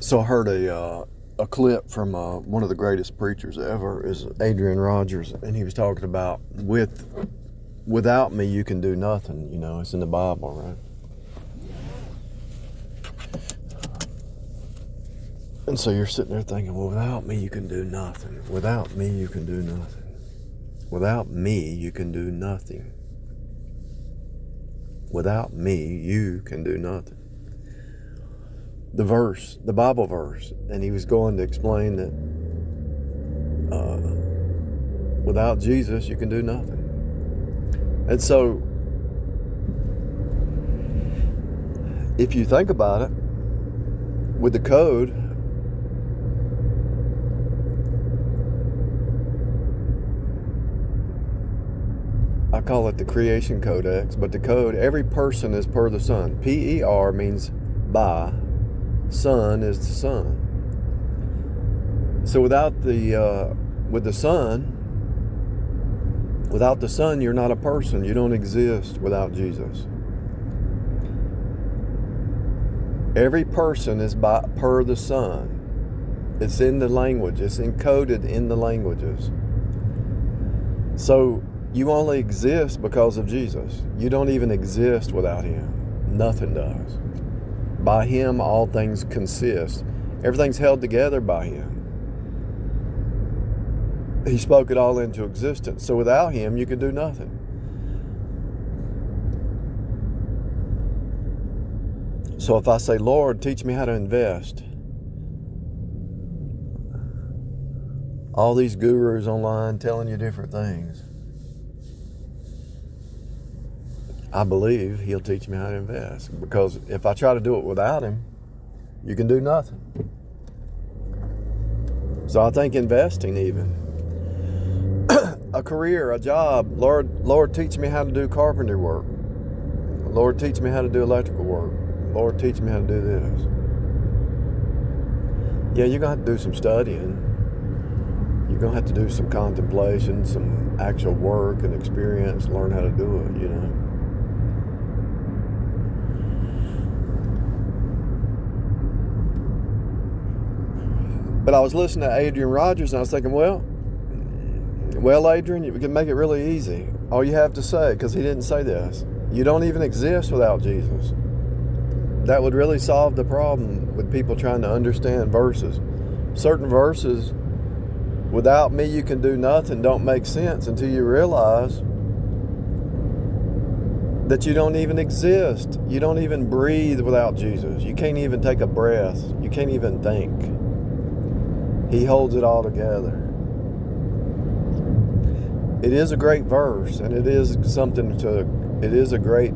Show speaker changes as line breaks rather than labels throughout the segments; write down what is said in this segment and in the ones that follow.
So I heard a clip from one of the greatest preachers ever, is Adrian Rogers, and he was talking about without me you can do nothing. You know, it's in the Bible, right? And so you're sitting there thinking, well, without me you can do nothing. Without me you can do nothing. Without me you can do nothing. Without me you can do nothing. The Bible verse, and he was going to explain that without Jesus you can do nothing. And so if you think about it, with the code, I call it the creation codex, but the code, every person is per the Son. P-E-R means by, Son is the Son. So without the Son, you're not a person. You don't exist without Jesus. Every person is per the Son. It's in the language. It's encoded in the languages. So you only exist because of Jesus. You don't even exist without Him. Nothing does. By Him, all things consist. Everything's held together by Him. He spoke it all into existence. So without Him, you can do nothing. So if I say, Lord, teach me how to invest, all these gurus online telling you different things, I believe He'll teach me how to invest. Because if I try to do it without Him, you can do nothing. So I think investing even, a career, a job, Lord, teach me how to do carpentry work. Lord, teach me how to do electrical work. Lord, teach me how to do this. Yeah, you're going to have to do some studying. You're going to have to do some contemplation, some actual work and experience, learn how to do it, you know. But I was listening to Adrian Rogers and I was thinking, well, Adrian, you can make it really easy. All you have to say, because he didn't say this, you don't even exist without Jesus. That would really solve the problem with people trying to understand verses. Certain verses, without me you can do nothing, don't make sense until you realize that you don't even exist. You don't even breathe without Jesus. You can't even take a breath. You can't even think. He holds it all together. It is a great verse, and it is a great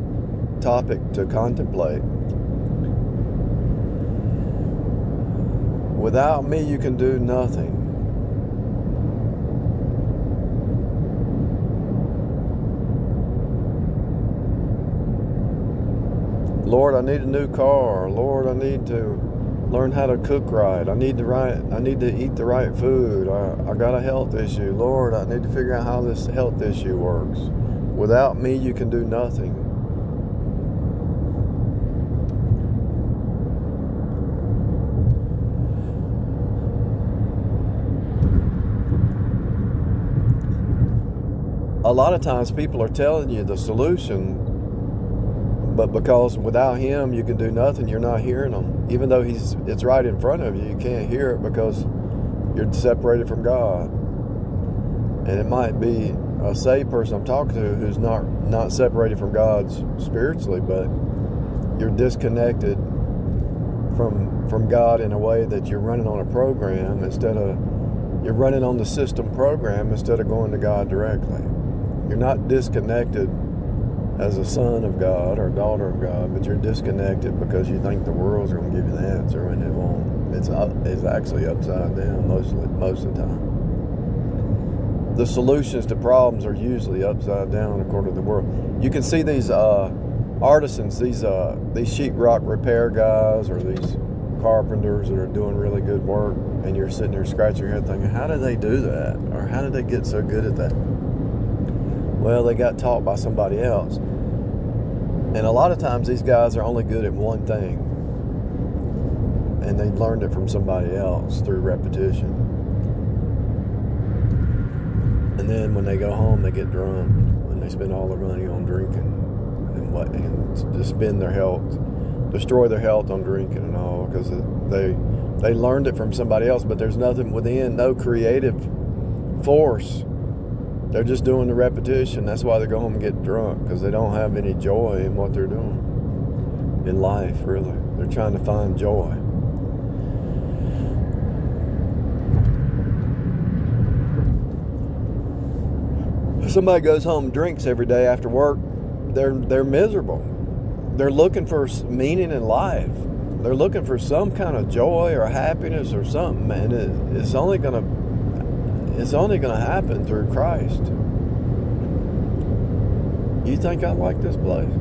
topic to contemplate. Without me, you can do nothing. Lord, I need a new car. Lord, I need to learn how to cook right. I need to eat the right food. I got a health issue. Lord, I need to figure out how this health issue works. Without me, you can do nothing. A lot of times people are telling you the solution, but because without Him you can do nothing, you're not hearing them. Even though it's right in front of you, you can't hear it because you're separated from God. And it might be a saved person I'm talking to who's not separated from God spiritually, but you're disconnected from God in a way that you're running on a program you're running on the system program instead of going to God directly. You're not disconnected as a son of God or daughter of God, but you're disconnected because you think the world's going to give you the answer and it won't. It's actually upside down most of the time. The solutions to problems are usually upside down according to the world. You can see these artisans, these sheetrock repair guys or these carpenters that are doing really good work, and you're sitting there scratching your head thinking, how did they do that? Or how did they get so good at that? Well, they got taught by somebody else. And a lot of times these guys are only good at one thing. and they learned it from somebody else through repetition. And then when they go home, they get drunk and they spend all their money on drinking and to spend their health, destroy their health on drinking and all, because they learned it from somebody else. But there's nothing within, no creative force. They're just doing the repetition. That's why they go home and get drunk, because they don't have any joy in what they're doing in life, really. They're trying to find joy. If somebody goes home and drinks every day after work, they're miserable. They're looking for meaning in life. They're looking for some kind of joy or happiness or something, and it's only gonna happen through Christ. You think I like this place?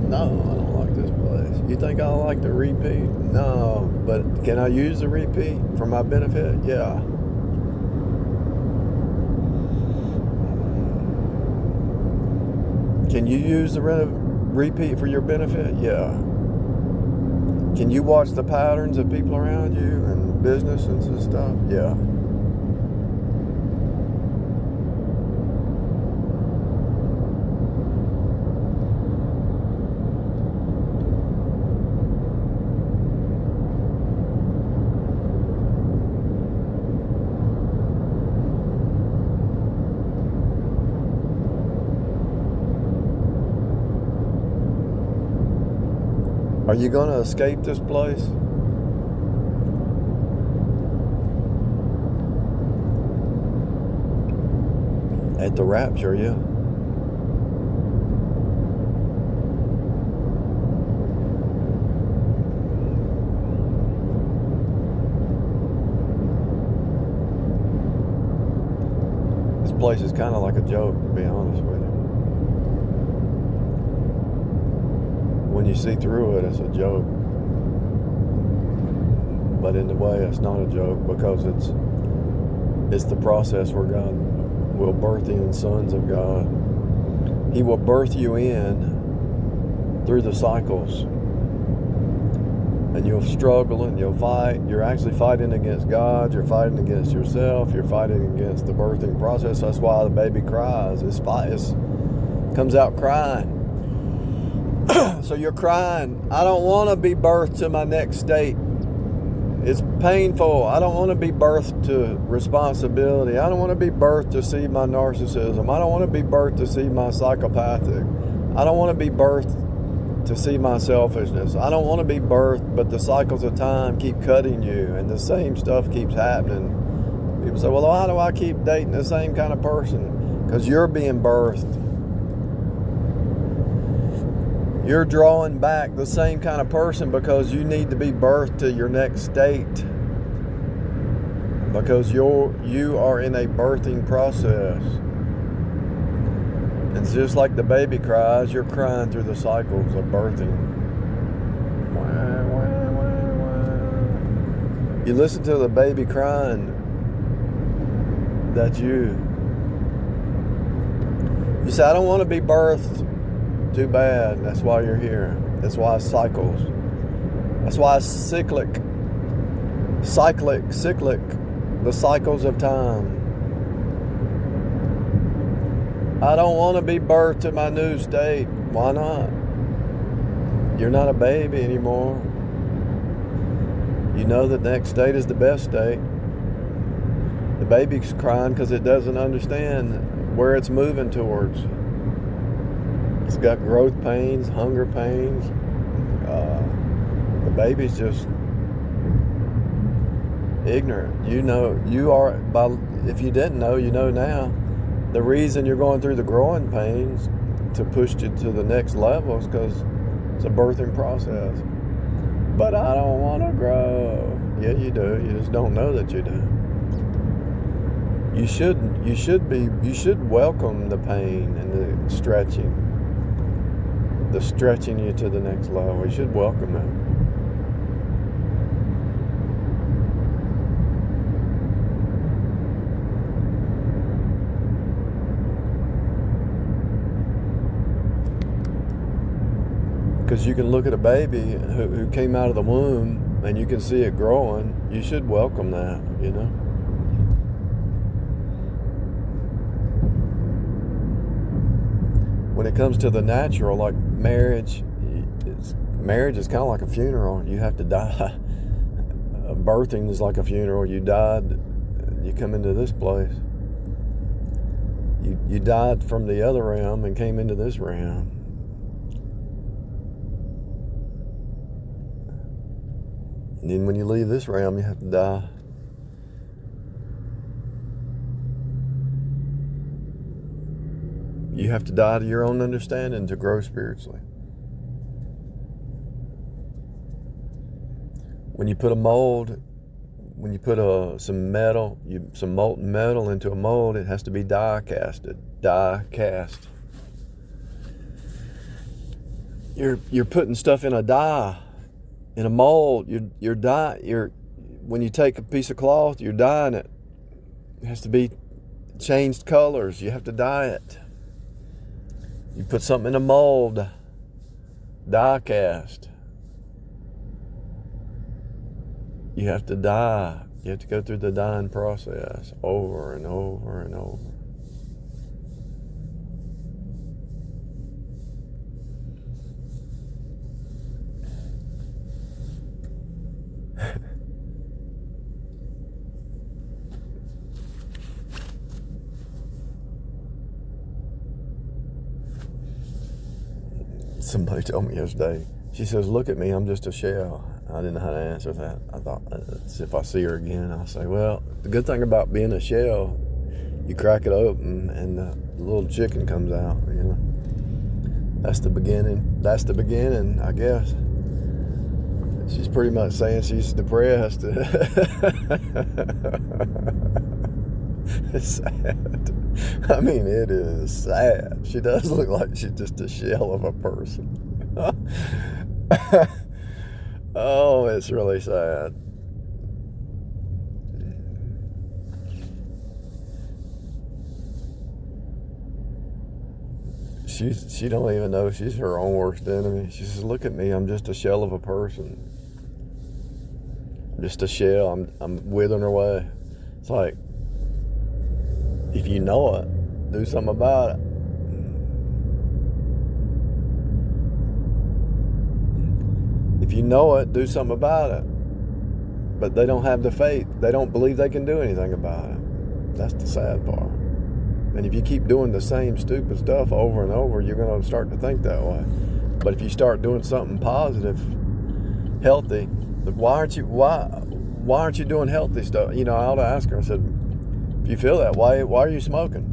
No, I don't like this place. You think I like the repeat? No, but can I use the repeat for my benefit? Yeah. Can you use the repeat for your benefit? Yeah. Can you watch the patterns of people around you and business and stuff? Yeah. Are you going to escape this place? At the rapture, yeah. This place is kind of like a joke, to be honest with you. When you see through it, it's a joke. But in a way, it's not a joke, because it's the process where God will birth in sons of God. He will birth you in through the cycles. And you'll struggle and you'll fight. You're actually fighting against God. You're fighting against yourself. You're fighting against the birthing process. That's why the baby cries. It comes out crying. So you're crying, I don't want to be birthed to my next state. It's painful. I don't want to be birthed to responsibility. I don't want to be birthed to see my narcissism. I don't want to be birthed to see my psychopathic. I don't want to be birthed to see my selfishness. I don't want to be birthed, but the cycles of time keep cutting you and the same stuff keeps happening. People say, well, why do I keep dating the same kind of person? Because you're being birthed. You're drawing back the same kind of person because you need to be birthed to your next state. Because you are in a birthing process. And it's just like the baby cries, you're crying through the cycles of birthing. You listen to the baby crying, that's you. You say, I don't want to be birthed. Too bad. That's why you're here. That's why it's cycles. That's why it's cyclic. The cycles of time. I don't want to be birthed to my new state. Why not? You're not a baby anymore. You know that the next state is the best state. The baby's crying because it doesn't understand where it's moving towards. It's got growth pains, hunger pains. The baby's just ignorant. You know, if you didn't know, you know now. The reason you're going through the growing pains to push you to the next level is because it's a birthing process. But I don't want to grow. Yeah, you do. You just don't know that you do. You should welcome the pain and the stretching you to the next level. You should welcome it. Because you can look at a baby who came out of the womb and you can see it growing, you should welcome that, you know. When it comes to the natural, like marriage is kind of like a funeral. You have to die. Birthing is like a funeral. You died, you come into this place. You died from the other realm and came into this realm. And then when you leave this realm, you have to die. You have to die to your own understanding to grow spiritually. When you put a mold, when you put some molten metal into a mold, it has to be die cast. You're putting stuff in a die, in a mold. When you take a piece of cloth, you're dyeing it. It has to be changed colors. You have to dye it. You put something in a mold, die cast. You have to die. You have to go through the dying process over and over and over. Somebody told me yesterday, she says, look at me, I'm just a shell. I didn't know how to answer that. I thought, if I see her again, I'll say, well, the good thing about being a shell, you crack it open and the little chicken comes out, you know. That's the beginning, I guess. She's pretty much saying she's depressed. It's sad. I mean, it is sad. She does look like she's just a shell of a person. Oh, it's really sad. She don't even know she's her own worst enemy. She says, look at me, I'm just a shell of a person. I'm just a shell. I'm withering away. It's like, if you know it, do something about it. If you know it, do something about it. But they don't have the faith. They don't believe they can do anything about it. That's the sad part. And if you keep doing the same stupid stuff over and over, you're going to start to think that way. But if you start doing something positive, healthy, why aren't you doing healthy stuff? You know, I ought to ask her. I said, if you feel that way, why are you smoking?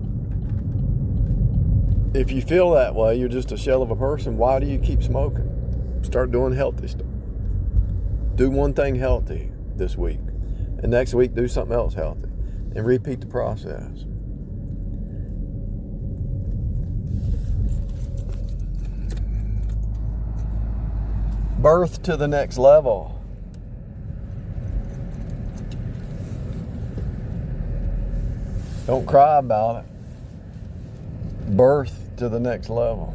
If you feel that way, you're just a shell of a person, why do you keep smoking? Start doing healthy stuff. Do one thing healthy this week. And next week, do something else healthy. And repeat the process. Birth to the next level. Don't cry about it. Birth to the next level.